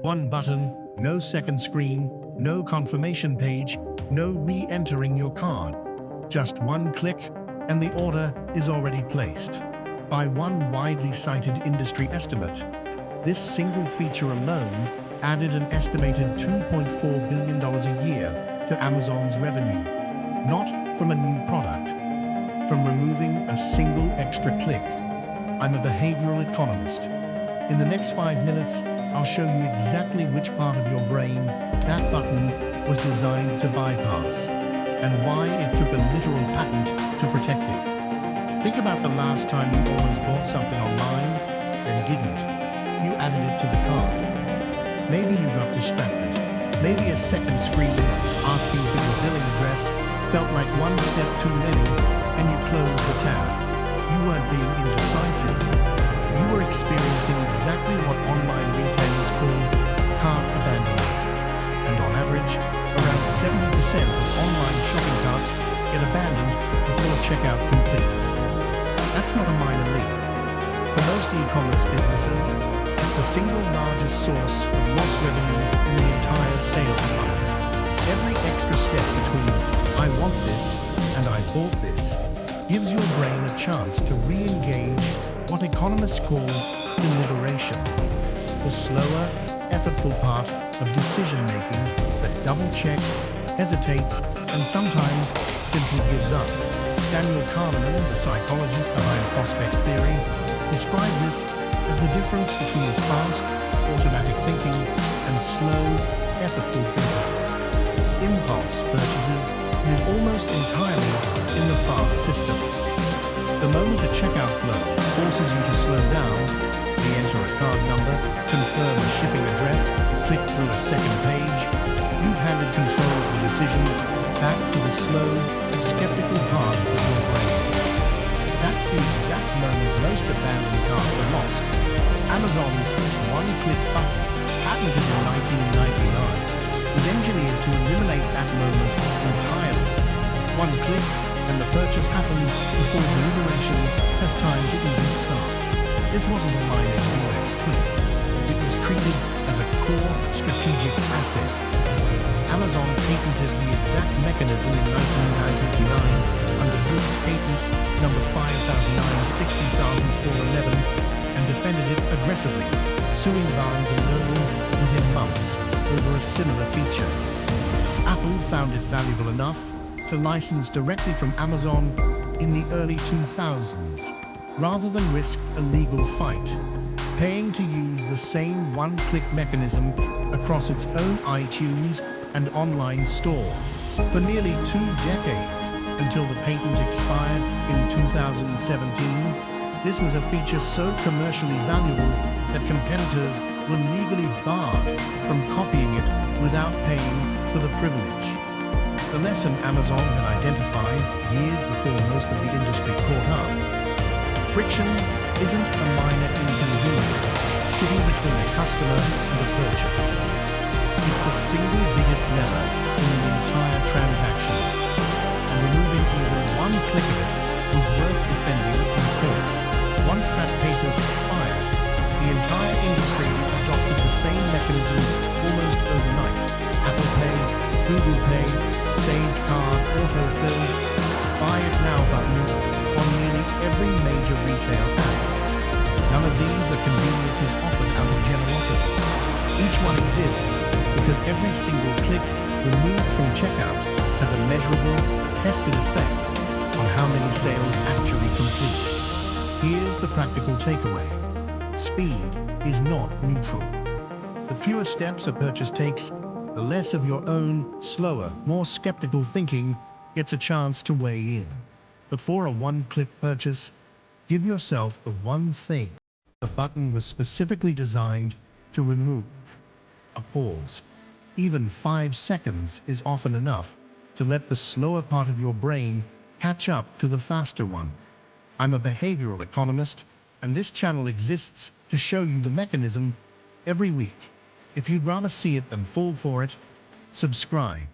One button, no second screen, no confirmation page, no re-entering your card. Just one click, and the order is already placed. By one widely cited industry estimate, this single feature alone added an estimated $2.4 billion a year to Amazon's revenue. Not from a new product, from removing a single extra click. I'm a behavioral economist. In the next 5 minutes, I'll show you exactly which part of your brain that button was designed to bypass, and why it took a literal patent to protect it. Think about the last time you almost bought something online, then didn't. You added it to the cart. Maybe you got distracted. Maybe a second screen asking for your billing address felt like one step too many, and you closed the tab. You weren't being indecisive. You were experiencing exactly what online retailers call cart abandonment. And on average, around 70% of online shopping carts get abandoned before checkout completes. That's not a minor leap. For most e-commerce businesses, it's the single largest source of lost revenue in the entire sales funnel. Every extra step between "I want this" and "I bought this" gives your brain a chance to re-engage what economists call deliberation, the slower, effortful part of decision-making that double-checks, hesitates, and sometimes simply gives up. Daniel Kahneman, the psychologist behind prospect theory, described this as the difference between fast, automatic thinking and slow, effortful thinking. Impulse purchases live almost entirely in the fast system. The moment a checkout flow forces you to slow down, re-enter a card number, confirm a shipping address, click through a second page, you've handed control of the decision back to the slow, skeptical part of your brain. That's the exact moment most abandoned carts are lost. Amazon's one-click button, patented in 1999, was engineered to eliminate that moment entirely. One click, and the purchase happens before deliberation has time to even start. This wasn't a minor UX tweak. It was treated as a core strategic asset. Amazon patented the exact mechanism in 1999 under British patent number 50960411 and defended it aggressively, suing Barnes & Noble within months over a similar feature. Apple found it valuable enough to license directly from Amazon in the early 2000s, rather than risk a legal fight, paying to use the same one-click mechanism across its own iTunes and online store for nearly 2 decades until the patent expired in 2017. This was a feature so commercially valuable that competitors were legally barred from copying it without paying for the privilege. The lesson Amazon had identified years before most of the industry caught up: friction isn't a minor inconvenience sitting between a customer and a purchase. It's the single biggest lever in the entire transaction, and removing even one click of it was worth defending in court. Once that patent expired, the entire industry adopted the same mechanism almost overnight. Apple Pay, Google Pay, Saved Card, Autofill, Buy It Now buttons on nearly every major retail app. None of these are conveniences offered out of generosity. Each one exists because every single click removed from checkout has a measurable, tested effect on how many sales actually complete. Here's the practical takeaway: speed is not neutral. The fewer steps a purchase takes, the less of your own, slower, more skeptical thinking gets a chance to weigh in. Before a one-click purchase, give yourself the one thing the button was specifically designed to remove: a pause. Even 5 seconds is often enough to let the slower part of your brain catch up to the faster one. I'm a behavioral economist, and this channel exists to show you the mechanism every week. If you'd rather see it than fall for it, subscribe.